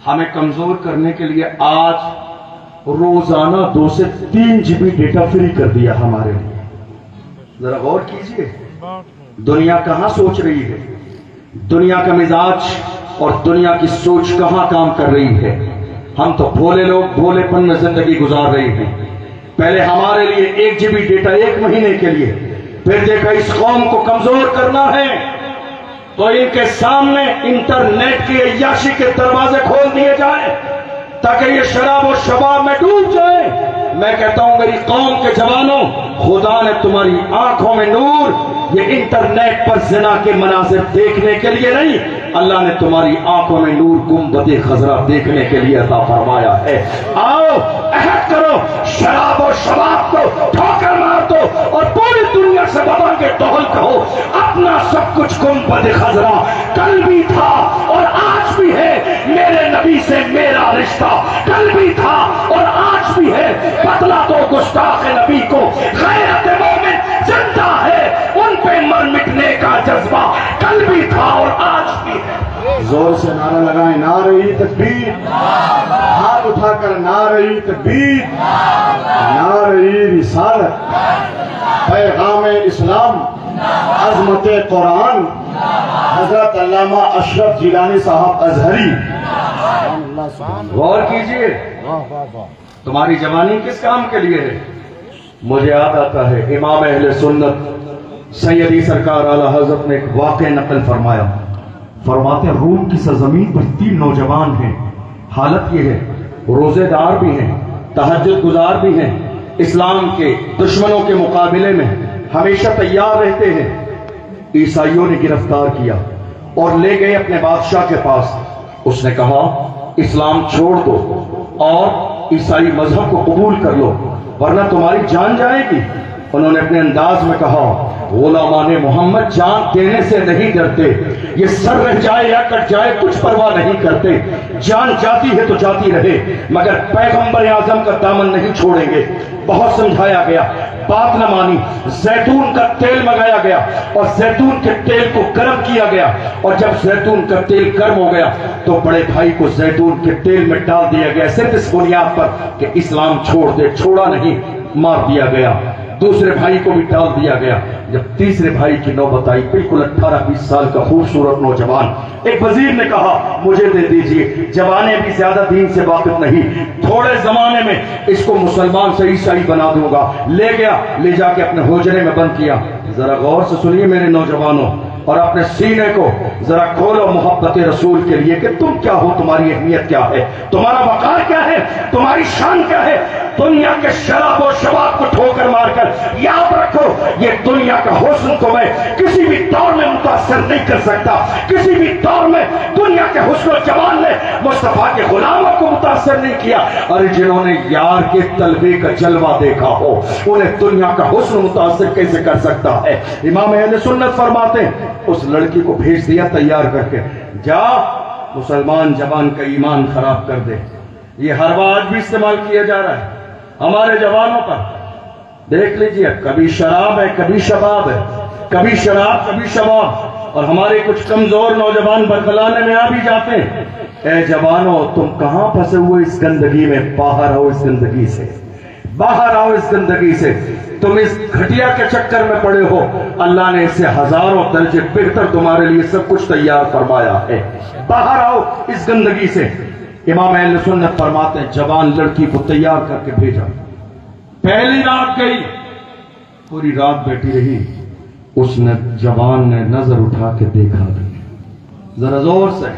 ہمیں کمزور کرنے کے لیے آج روزانہ 2 سے 3 GB ڈیٹا فری کر دیا ہمارے لیے. ذرا غور کیجئے دنیا کہاں سوچ رہی ہے, دنیا کا مزاج اور دنیا کی سوچ کہاں کام کر رہی ہے. ہم تو بھولے لوگ بھولے پن میں زندگی گزار رہے ہیں. پہلے ہمارے لیے 1 GB ڈیٹا 1 مہینے کے لیے, پھر دیکھا اس قوم کو کمزور کرنا ہے تو ان کے سامنے انٹرنیٹ کی عیاشی کے دروازے کھول دیے جائیں تاکہ یہ شراب و شباب میں ڈوب جائے. میں کہتا ہوں میری قوم کے جوانوں, خدا نے تمہاری آنکھوں میں نور یہ انٹرنیٹ پر زنا کے مناظر دیکھنے کے لیے نہیں, اللہ نے تمہاری آنکھوں میں نور گنبد خضرا دیکھنے کے لیے عطا فرمایا ہے. آؤ عہد کرو, شراب و شباب کو ٹھوکر مار دو اور پوری دنیا سے بابا کے ٹول کہو اپنا سب کچھ گنبد خضرا کل بھی تھا اور آج بھی ہے, میرے نبی سے میرا رشتہ کل بھی تھا اور آج بھی ہے. بدلا دو گستاخ نبی کو, غیرت مومن زندہ ہے, ان پہ مر مٹنے کا جذبہ کل بھی تھا اور آج بھی ہے. زور سے نعرہ لگائیں, نعرہ تکبیر, ہاتھ اٹھا کر نعرہ تکبیر, نعرہ رسالت, پیغام اسلام, عظمت قرآن, حضرت علامہ اشرف جیلانی صاحب ازہری. غور کیجئے تمہاری جوانی کس کام کے لیے ہے. مجھے یاد آتا ہے امام اہل سنت سیدی سرکار اعلی حضرت نے ایک واقعہ نقل فرمایا. فرماتے ہیں روم کی سرزمین پر 3 نوجوان ہیں. حالت یہ ہے روزے دار بھی ہیں, تہجد گزار بھی ہیں, اسلام کے دشمنوں کے مقابلے میں ہمیشہ تیار رہتے ہیں. عیسائیوں نے گرفتار کیا اور لے گئے اپنے بادشاہ کے پاس. اس نے کہا اسلام چھوڑ دو اور عیسائی مذہب کو قبول کر لو ورنہ تمہاری جان جائے گی. انہوں نے اپنے انداز میں کہا غلامان محمد جان دینے سے نہیں ڈرتے, یہ سر رہ جائے یا کٹ جائے کچھ پرواہ نہیں کرتے. جان جاتی ہے تو جاتی رہے مگر پیغمبر اعظم کا دامن نہیں چھوڑیں گے. بہت سمجھایا گیا, بات نہ مانی. زیتون کا تیل منگایا گیا اور زیتون کے تیل کو گرم کیا گیا اور جب زیتون کا تیل گرم ہو گیا تو بڑے بھائی کو زیتون کے تیل میں ڈال دیا گیا صرف اس بنیاد پر کہ اسلام چھوڑ دے. چھوڑا نہیں, مار دیا گیا. دوسرے بھائی کو بھی ڈال دیا گیا. جب تیسرے بھائی کی نوبت آئی, بالکل 18-20 سال کا خوبصورت نوجوان, ایک وزیر نے کہا مجھے دے دیجئے, جوانے بھی زیادہ دین سے واقف نہیں, تھوڑے زمانے میں اس کو مسلمان سے عیسائی بنا دوں گا. لے گیا, لے جا کے اپنے حجرے میں بند کیا. ذرا غور سے سنیے میرے نوجوانوں اور اپنے سینے کو ذرا کھولو محبت رسول کے لیے کہ تم کیا ہو, تمہاری اہمیت کیا ہے, تمہارا وقار کیا ہے, تمہاری شان کیا ہے. دنیا کے شراب و شباب کو ٹھوکر مار کر یاد رکھو یہ دنیا کا حسن تمہیں کسی بھی دور میں متاثر نہیں کر سکتا. کسی بھی دور میں دنیا کے حسن و جمال نے مصطفیٰ کے غلاموں کو متاثر نہیں کیا. اور جنہوں نے یار کے طلبے کا جلوہ دیکھا ہو انہیں دنیا کا حسن متاثر کیسے کر سکتا ہے. امام اہل سنت فرماتے ہیں اس لڑکی کو بھیج دیا تیار کر کے, جا مسلمان جوان کا ایمان خراب کر دے. یہ ہر بار بھی استعمال کیا جا رہا ہے ہمارے جوانوں پر. دیکھ لیجئے کبھی شراب ہے کبھی شباب ہے, کبھی شراب کبھی شباب, اور ہمارے کچھ کمزور نوجوان برگلانے میں آ بھی جاتے ہیں. اے جوانوں تم کہاں پھنسے ہوئے اس گندگی میں, باہر آؤ اس گندگی سے, باہر آؤ اس گندگی سے. تم اس گھٹیا کے چکر میں پڑے ہو, اللہ نے اسے ہزاروں درجے بہتر تمہارے لیے سب کچھ تیار فرمایا ہے. باہر آؤ اس گندگی سے. امام اہل سنت فرماتے ہیں جوان لڑکی کو تیار کر کے بھیجا. پہلی رات گئی, پوری رات بیٹھی رہی. اس نے جوان نے نظر اٹھا کے دیکھا نہیں, ذرا زور سے,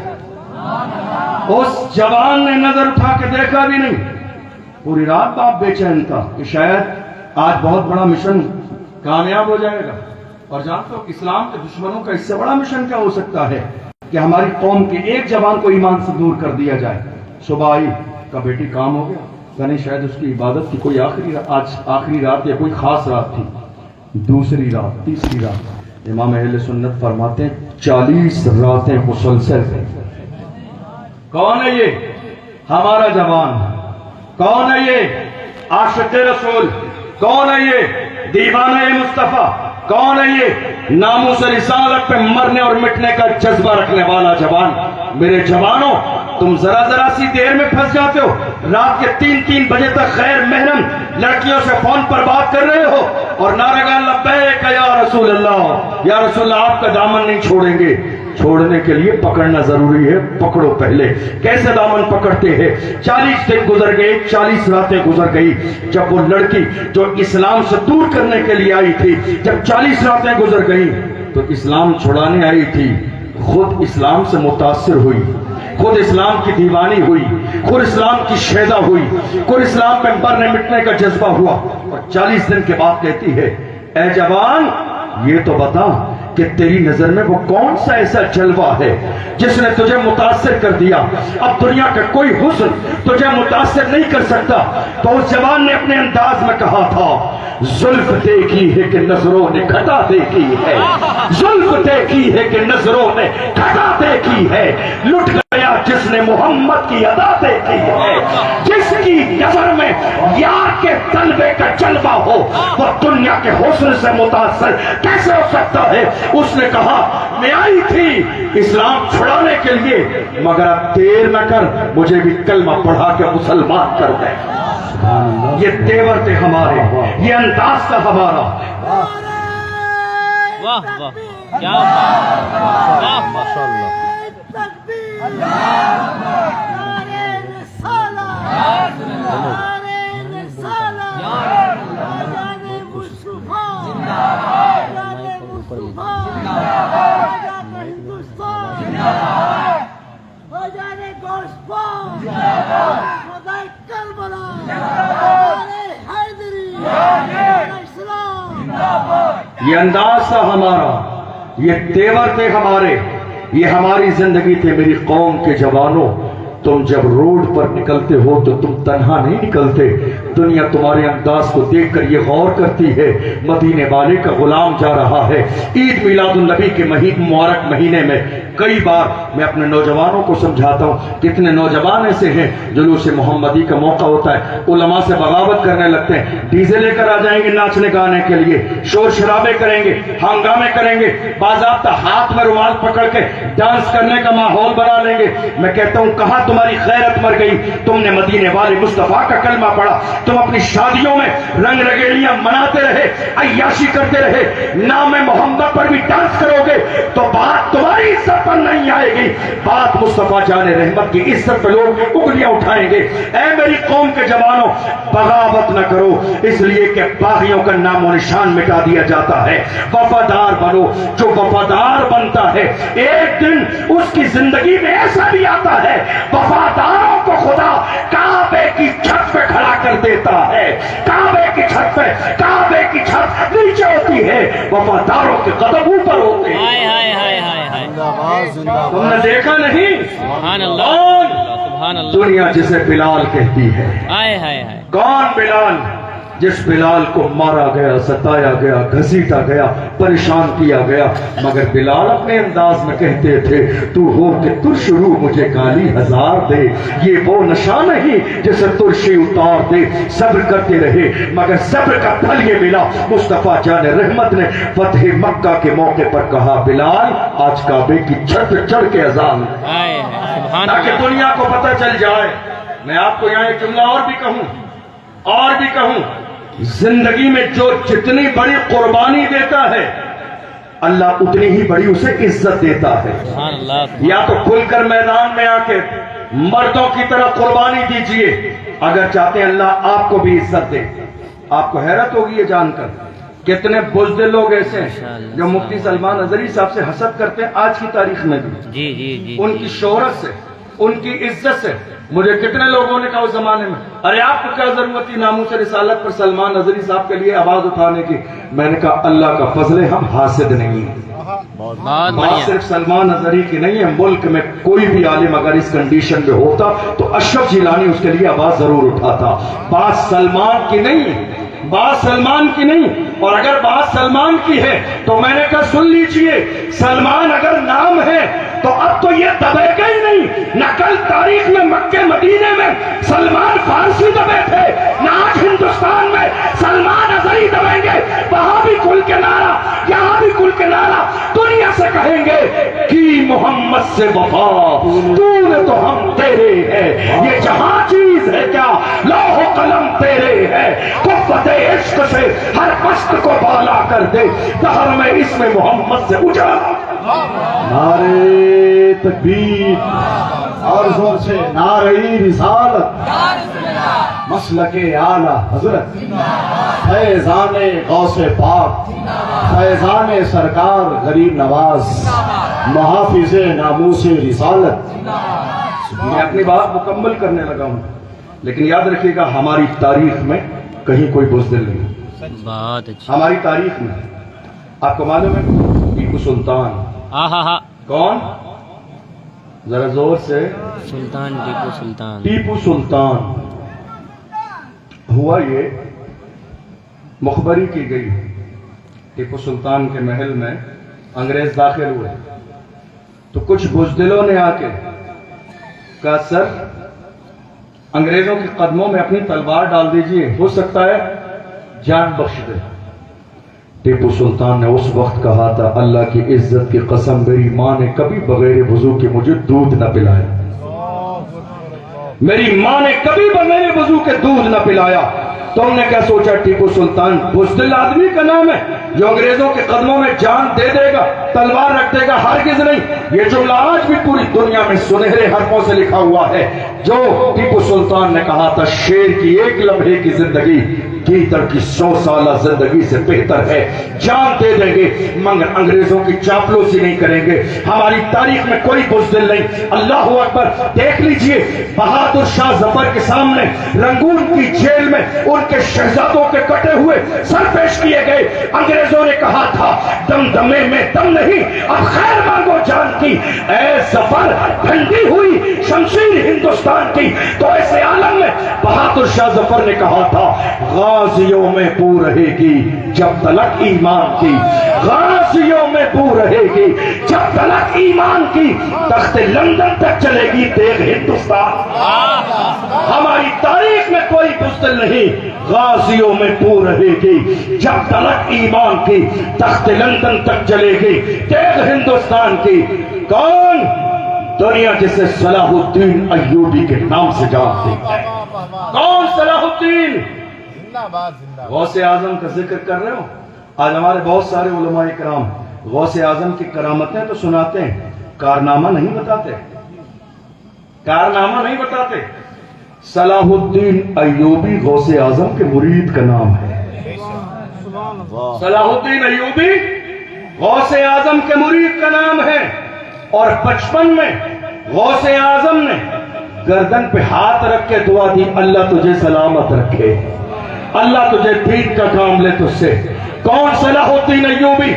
اس جوان نے نظر اٹھا کے دیکھا بھی نہیں. پوری رات باپ بے چین تھا کہ شاید آج بہت بڑا مشن کامیاب ہو جائے گا. اور جانتے ہو اسلام کے دشمنوں کا اس سے بڑا مشن کیا ہو سکتا ہے کہ ہماری قوم کے ایک جوان کو ایمان سے دور کر دیا جائے. صبح آئی کا بیٹی کام ہو گیا, کہنے شاید اس کی عبادت کی کوئی آج آخری رات یا کوئی خاص رات تھی. دوسری رات, تیسری رات. امام اہل سنت فرماتے ہیں 40 راتیں مسلسل ہیں. کون ہے یہ؟ ہمارا جوان. کون ہے یہ؟ عاشق رسول. کون ہے یہ؟ دیوانہ مصطفیٰ. کون ہے یہ؟ नामूस रिसालत पे मरने और मिटने का जज्बा रखने वाला जवान, मेरे जवानों, तुम जरा जरा सी देर में फंस जाते हो। रात के 3-3 बजे तक गैर महरम लड़कियों से फोन पर बात कर रहे हो और नारागान लब्बैक या रसूल अल्लाह, या रसूल अल्लाह, आपका दामन नहीं छोड़ेंगे। छोड़ने के लिए पकड़ना जरूरी है, पकड़ो पहले। कैसे दामन पकड़ते हैं? 40 दिन गुजर गए, 40 रातें गुजर गई। जब वो लड़की जो इस्लाम से दूर करने के लिए आई थी, जब 40 रातें गुजर गई तो इस्लाम छुड़ाने आई थी, खुद इस्लाम से मुतासिर हुई, खुद इस्लाम की दीवानी हुई, खुद इस्लाम की शैदा हुई, खुद इस्लाम पे मरने मिटने का जज्बा हुआ और 40 दिन के बाद कहती है, ऐ जवान, ये तो बता कि तेरी नजर में वो कौन सा ऐसा जलवा है जिसने तुझे मुतासिर कर दिया। अब दुनिया का कोई हुस्न तुझे मुतासिर नहीं कर सकता। तो उस जवान ने अपने अंदाज में कहा था, जुल्फ देखी है कि नजरों ने घटा देखी है, जुल्फ देखी है कि नजरों ने घटा देखी है, लुट गया जिसने मोहम्मद की अदा देखी है। जिसकी नजर में यार के तलबे का जलवा हो वो दुनिया के हुस्न से मुतासिर कैसे हो सकता है? उसने कहा, मैं आई थी इस्लाम छुड़ाने के लिए, मगर अब देर न कर, मुझे भी कलमा पढ़ा के मुसलमान कर दे। ये तेवर थे हमारे, ये अंदाज था हमारा। वाह वाह, क्या वाह, माशाअल्लाह। ये अंदाज था हमारा, ये तेवर थे हमारे, ये हमारी जिंदगी थी। मेरी कौम के जवानों, तुम जब रोड पर निकलते हो तो तुम तन्हा नहीं निकलते। दुनिया तुम्हारे अंदाज को देखकर ये गौर करती है, मदीने वाले का गुलाम जा रहा है। ईद मिलादुन नबी के मुबारक महीने में कई बार मैं अपने नौजवानों को समझाता हूँ, कितने नौजवान ऐसे हैं जुलूस मोहम्मदी का मौका होता है, उलमा से बगावत करने लगते हैं, डीजे लेकर आ जाएंगे नाचने गाने के लिए, शोर शराबे करेंगे, हंगामे करेंगे, बाज़ाब्ता हाथ में रुमाल पकड़ के डांस करने का माहौल बना लेंगे। मैं कहता हूँ, कहाँ तुम्हारी गैरत मर गई? तुमने मदीने वाले मुस्तफा का कलमा पढ़ा, तुम अपनी शादियों में रंग रगेड़ियां मनाते रहे, अय्याशी करते रहे, नाम मोहम्मद पर भी डांस करोगे तो बात तुम्हारी इज्जत पर नहीं आएगी, बात मुस्तफा जाने रहमत की इज्जत पर लोग उंगलियां उठाएंगे। ऐ मेरी कौम के जवानों, बगावत न करो, इसलिए कि बागियों का नामो निशान मिटा दिया जाता है। वफादार बनो, जो वफादार बनता है एक दिन उसकी जिंदगी में ऐसा भी आता है, वफादारों को खुदा काबे की छत पे खड़ा कर देता है। काबे की छत पे, काबे की छत नीचे होती है, वफादारों के कदम ऊपर होते हैं। हाय हाय हाय हाय हाय, तुमने देखा नहीं? सुभान अल्लाह, सुभान अल्लाह। दुनिया जिसे बिलाल कहती है, हाय हाय हाय, कौन बिलाल? जिस बिलाल को मारा गया, सताया गया, घसीटा गया, परेशान किया गया, मगर बिलाल अपने अंदाज में कहते थे, तू हो कि तुरशरू मुझे गाली हजार दे, ये वो नशा नहीं जिसे तुरशी उतार दे। सब्र करते रहे, मगर सब्र का फल ये मिला। मुस्तफा जाने रहमत ने फतह मक्का के मौके पर कहा, बिलाल आज काबे की छत चढ़ के अजान, हाय हाय, सुभान ताकि अल्लाह। दुनिया को पता चल जाए। मैं आपको यहाँ एक जुमला और भी कहूं, जिंदगी में जो जितनी बड़ी कुर्बानी देता है, अल्लाह उतनी ही बड़ी उसे इज्जत देता है। सुभान अल्लाह। या तो खुलकर मैदान में आके मर्दों की तरह कुर्बानी दीजिए, अगर चाहते हैं अल्लाह आपको भी इज्जत दे। आपको हैरत होगी ये जानकर, कितने बुज़दिल लोग ऐसे हैं जो मुफ्ती सलमान अजहरी साहब से हसद करते हैं आज की तारीख में भी। जी जी जी, उनकी शोहरत से, उनकी इज्जत से। मुझे कितने लोगों ने कहा उस जमाने में, अरे आपको क्या जरूरत थी नामूस रिसालत पर सलमान अजहरी साहब के लिए आवाज उठाने की? मैंने कहा अल्लाह का फजल है, हम हासिद नहीं है। बहुत बात बढ़िया। सिर्फ सलमान अजहरी की नहीं है, मुल्क में कोई भी आलिम अगर इस कंडीशन में होता तो अशरफ जिलानी उसके लिए आवाज जरूर उठाता। बात सलमान की नहीं है, बात सलमान की नहीं। और अगर बात सलमान की है तो मैंने कहा सुन लीजिए, सलमान अगर नाम है तो अब तो ये दबेगा ही नहीं। न कल तारीख में मक्के मदीने में सलमान फारसी दबे थे, न आज हिंदुस्तान में सलमान अजहरी दबेंगे। वहां भी खुल के नारा, यहाँ भी खुल के नारा से वफा तूने तो हम तेरे है ये जहां चीज है क्या लौह कलम तेरे है कुव्वत इश्क से हर मस्त को बाला कर दे दहर में इसमें मोहम्मद से उजाला नारे तकबीर और जोर से नारे रिसालत मसलके आला हजरत फैजाने गौसे पाक फैजाने सरकार गरीब नवाज मुहाफिजे नामूसे रिसालत। मैं अपनी बात मुकम्मल करने लगा हूं लेकिन याद रखिएगा हमारी तारीख में कहीं कोई बुज़दिल नहीं। बहुत अच्छी। हमारी तारीख में आपको मालूम है टीपू सुल्तान हाँ हाँ हाँ कौन जरा जोर से सुल्तान टीपू सुल्तान। टीपू सुल्तान हुआ ये मुखबरी की गई टीपू सुल्तान के महल में अंग्रेज दाखिल हुए तो कुछ बुज़दिलों ने आके कहा सर अंग्रेजों के कदमों में अपनी तलवार डाल दीजिए हो सकता है जान बख्श दे। टीपू सुल्तान ने उस वक्त कहा था अल्लाह की इज्जत की कसम मेरी माँ ने कभी बगैर वजू के मुझे दूध न पिलाया मेरी माँ ने कभी बगैर वजू के दूध न पिलाया। तुमने क्या सोचा टीपू सुल्तान बुज़दिल आदमी का नाम है जो अंग्रेजों के कदमों में जान दे देगा तलवार रख देगा? हरगिज़ नहीं। ये जुमला आज भी पूरी दुनिया में सुनहरे हरफों से लिखा हुआ है जो टीपू सुल्तान ने कहा था शेर की एक लम्हे की जिंदगी कीतर की 100 साला जिंदगी से बेहतर है। जान दे देंगे मगर अंग्रेजों की चापलूसी नहीं करेंगे। हमारी तारीख में कोई बुज़दिल नहीं। अल्लाह अकबर। देख लीजिए बहादुर शाह जफर के सामने रंगून की जेल में उनके शहजादों के कटे हुए सर पेश किए गए। अंग्रेजों ने कहा था दमदमे में दम नहीं अब खैर मांगो जान की। ऐ जफर ठंडी हुई शमशीर हिंदुस्तान की। तो ऐसे आलम में बहादुर शाह जफर ने कहा था गाजियों में बू रहेगी जब तलक ईमान की गाजियों में बू रहेगी जब तलक ईमान की तख्ते लंदन तक चलेगी तेग हिंदुस्तान। हमारी तारीख में कोई बुज़दिल नहीं। गाजियों में बू रहेगी जब तलक ईमान की तख्ते लंदन तक चलेगी तेग हिंदुस्तान की। कौन? दुनिया जिसे सलाहुद्दीन अय्यूबी के नाम से जानती है। कौन सलाहुद्दीन? गौसे आजम का जिक्र कर रहे हो? आज हमारे बहुत सारे उलमा इकराम गौसे आजम की करामतें तो सुनाते हैं कारनामा नहीं बताते। कारनामा नहीं बताते। सलाहुद्दीन अय्यूबी गौसे आजम के मुरीद का नाम है। सलाहुद्दीन अय्यूबी गौसे आजम के मुरीद का नाम है। और बचपन में गौसे आजम ने गर्दन पे हाथ रख के दुआ दी अल्लाह तुझे सलामत रखे अल्लाह तुझे दीन का काम ले तुझसे। कौन? सलाहुद्दीन अय्यूबी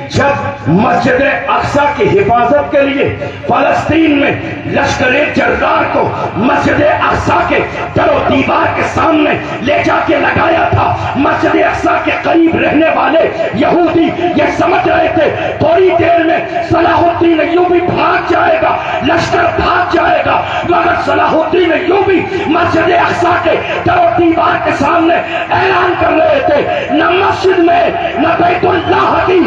जब मस्जिद अक्सा की हिफाजत के लिए फलस्तीन में लश्कर-ए जर्रार को मस्जिद अक्सा के दरो दीवार के सामने ले जाके लगाया था। मस्जिद अक्सा के करीब रहने वाले यहूदी ये समझ रहे थे थोड़ी देर में सलाहुद्दीन अय्यूबी भाग जाएगा लश्कर भाग जाएगा मगर सलाहुद्दीन अय्यूबी मस्जिद अक्सा के दरो दीवार के सामने ऐलान कर रहे थे न मस्जिद में न बैतुल्लाह की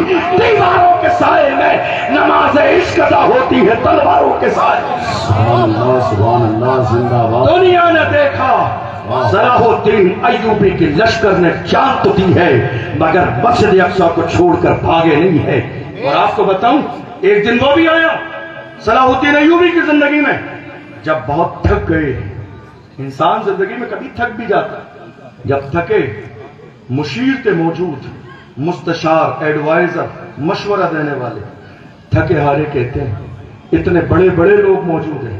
दीवारों के साए में नमाज इश्क अदा होती है तलवारों के साए। सुभान अल्लाह जिंदाबाद। दुनिया ने देखा सलाहुद्दीन अय्यूबी की लश्कर ने जान तो दी है मगर मस्जिद अक्सा को छोड़कर भागे नहीं है। और आपको बताऊं एक दिन वो भी आया सलाहुद्दीन अय्यूबी की जिंदगी में जब बहुत थक गए। इंसान जिंदगी में कभी थक भी जाता जब थके मुशीर थे मौजूद मुस्तशार एडवाइजर मशवरा देने वाले थके हारे कहते हैं इतने बड़े बड़े लोग मौजूद हैं।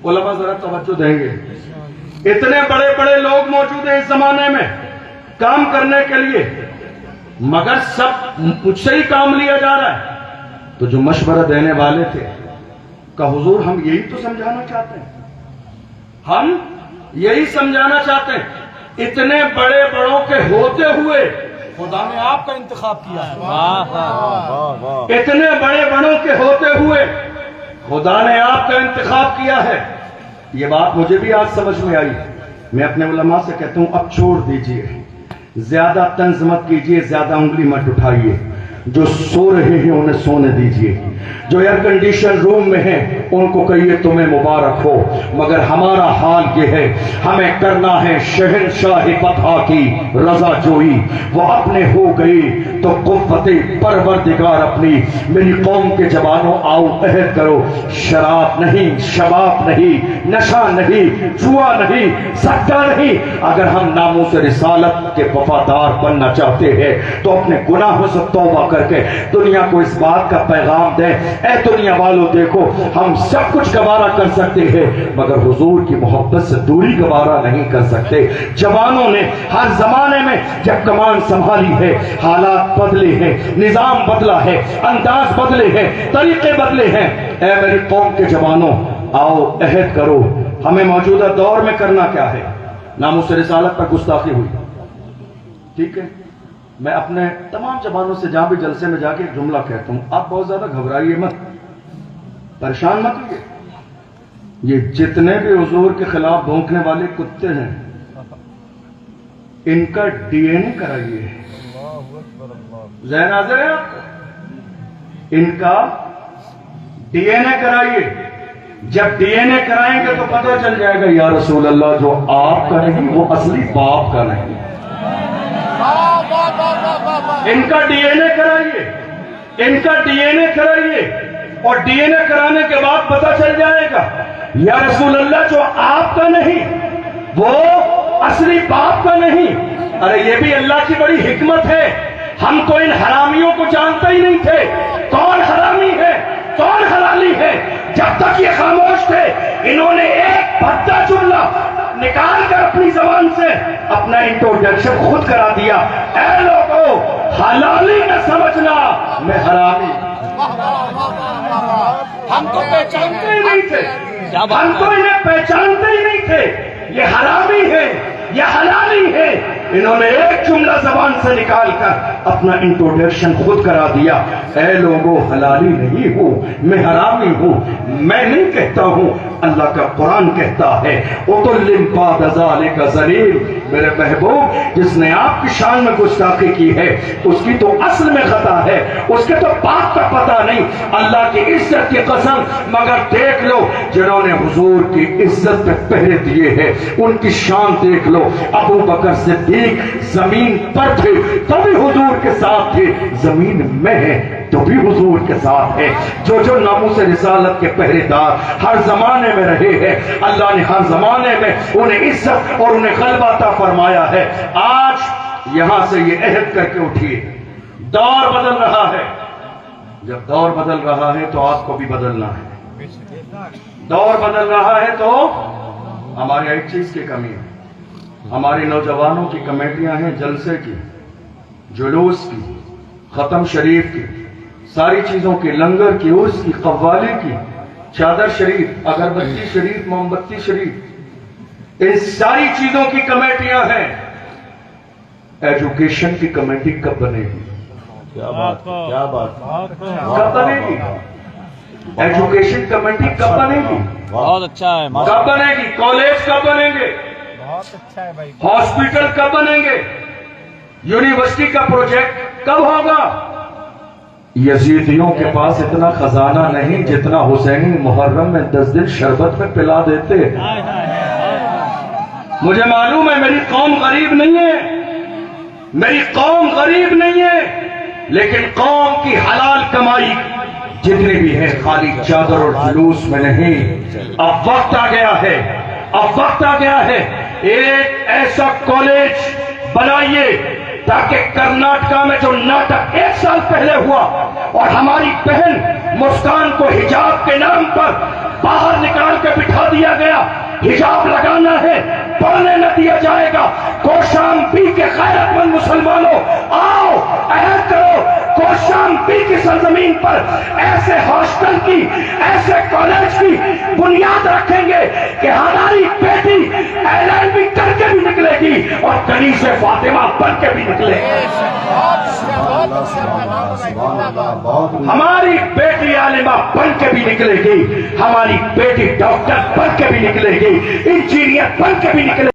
उलमा जरा तवज्जो देंगे इतने बड़े बड़े लोग मौजूद हैं इस जमाने में काम करने के लिए मगर सब मुझसे ही काम लिया जा रहा है। तो जो मशवरा देने वाले थे का हुजूर हम यही तो समझाना चाहते हैं हम यही समझाना चाहते हैं इतने बड़े बड़ों के होते हुए खुदा ने आपका इंतखाब किया है। इतने बड़े बड़ों के होते हुए खुदा ने आपका इंतखाब किया है। ये बात मुझे भी आज समझ में आई। मैं अपने उलमा से कहता हूं अब छोड़ दीजिए ज्यादा तंज मत कीजिए ज्यादा उंगली मत उठाइए। जो सो रहे हैं उन्हें सोने दीजिए, जो एयर कंडीशन रूम में हैं उनको कहिए तुम्हें मुबारक हो, मगर हमारा हाल ये है, हमें करना है शहंशाह फतह की रजा जोई। वो अपने हो गई तो कुव्वते परवरदिगार अपनी। मेरी कौम के जवानों आओ अहद करो, शराब नहीं, शबाब नहीं, नशा नहीं, जुआ नहीं, सट्टा नहीं। अगर हम नामों से रिसालत के वफादार बनना चाहते हैं तो अपने गुनाहों से तौबा करके दुनिया को इस बात का पैगाम दें, ऐ दुनिया वालों देखो हम सब कुछ गवारा कर सकते हैं मगर हुजूर की मोहब्बत से दूरी गवारा नहीं कर सकते। जवानों ने हर जमाने में जब कमान संभाली है, हालात बदले हैं, निजाम बदला है, अंदाज बदले हैं, तरीके बदले हैं। ऐ मेरी कौम के जवानों आओ अहद करो, हमें मौजूदा दौर में करना क्या है। नामुस रिसालत पर गुस्ताखी हुई, ठीक है, मैं अपने तमाम जवानों से जहां भी जलसे में जाके एक जुमला कहता हूं, आप बहुत ज्यादा घबराइए मत, परेशान मत होइए। ये जितने भी हुजूर के खिलाफ भौंकने वाले कुत्ते हैं इनका डीएनए कराइए। ज़हन हाज़िर है आपको? इनका डीएनए कराइए। जब डीएनए कराएंगे तो पता चल जाएगा या रसूल अल्लाह जो आपका नहीं वो असली बाप का नहीं। इनका डीएनए कराइए, इनका डीएनए कराइए और डीएनए कराने के बाद पता चल जाएगा या रसूल अल्लाह जो आपका नहीं वो असली बाप का नहीं। अरे ये भी अल्लाह की बड़ी हिकमत है, हम तो इन हरामियों को जानते ही नहीं थे, कौन हरामी है कौन हलाली है। जब तक ये खामोश थे इन्होंने एक भद्दा जुमला निकाल कर अपनी जबान से अपना इंट्रोडक्शन खुद करा दिया। ऐ लोगों हलाली न समझना मैं हरामी। हम तो पहचानते ही नहीं थे, हम तो इन्हें पहचानते ही नहीं थे, ये हरामी है ये हलाली है। इन्होंने एक जुमला जबान से निकालकर अपना इंट्रोडक्शन खुद करा दिया। ऐ लोगों हलाली नहीं हूं मैं हरामी हूं। मैं नहीं कहता हूं, अल्लाह का कुरान कहता है उतुल्लिम बाद ज़ालिका ज़लीम। मेरे महबूब जिसने आपकी शान में गुस्ताखी की है उसकी तो असल में खता है, उसके तो बाप का पता नहीं। अल्लाह की इज्जत की कसम, मगर देख लो जिन्होंने हुजूर की इज्जत पे पहरे दिए हैं उनकी शान देख लो। अबू बकर सिद्दीक जमीन पर थे तो भी हुजूर के साथ थे, जमीन में है तो भी हुजूर के साथ है। जो नामूस रिसालत के पहरेदार हर जमाने में रहे हैं, अल्लाह ने हर जमाने में उन्हें इज्जत और उन्हें गलबा अता फरमाया है। आज यहां से ये अहद करके उठिए, दौर बदल रहा है। जब दौर बदल रहा है तो आपको भी बदलना है। दौर बदल रहा है तो हमारी एक चीज की कमी है, हमारी नौजवानों की कमेटियां हैं जलसे की, जुलूस की, खत्म शरीफ की, सारी चीजों की, लंगर की, उर्स की, कव्वाली की, चादर शरीफ, अगरबत्ती शरीफ, मोमबत्ती शरीफ, इन सारी चीजों की कमेटियां हैं। एजुकेशन की कमेटी कब बनेगी? क्या बात क्या बात कब बनेगी? एजुकेशन कमेटी कब बनेगी? बहुत अच्छा है। कब बनेगी? कॉलेज कब बनेंगे? बहुत अच्छा है भाई। हॉस्पिटल कब बनेंगे? यूनिवर्सिटी का प्रोजेक्ट कब होगा? यजीदियों के पास इतना खजाना नहीं जितना हुसैनी मुहर्रम में 10 दिन शरबत में पिला देते। मुझे मालूम है मेरी कौम गरीब नहीं है, मेरी कौम गरीब नहीं है, लेकिन कौम की हलाल कमाई जितनी भी है खाली चादर और जुलूस में नहीं। अब वक्त आ गया है, अब वक्त आ गया है, एक ऐसा कॉलेज बनाइए ताकि कर्नाटका में जो नाटक 1 साल पहले हुआ और हमारी बहन मुस्कान को हिजाब के नाम पर बाहर निकाल के बिठा दिया गया, हिजाब लगाना है, पढ़ने न दिया जाएगा। कौशाम्बी के गैरतमंद मुसलमानों आओ अहद करो, कौशाम्बी की सरजमीन पर ऐसे हॉस्टल की, ऐसे कॉलेज की बुनियाद रखेंगे कि हमारी बेटी LLB करके भी निकलेगी और कनीज़े फातिमा बन के भी निकलेगी। हमारी बेटी आलिमा बन के भी निकलेगी, हमारी बेटी डॉक्टर बन के भी निकलेगी, इंजीनियर बन के भी निकलेगी।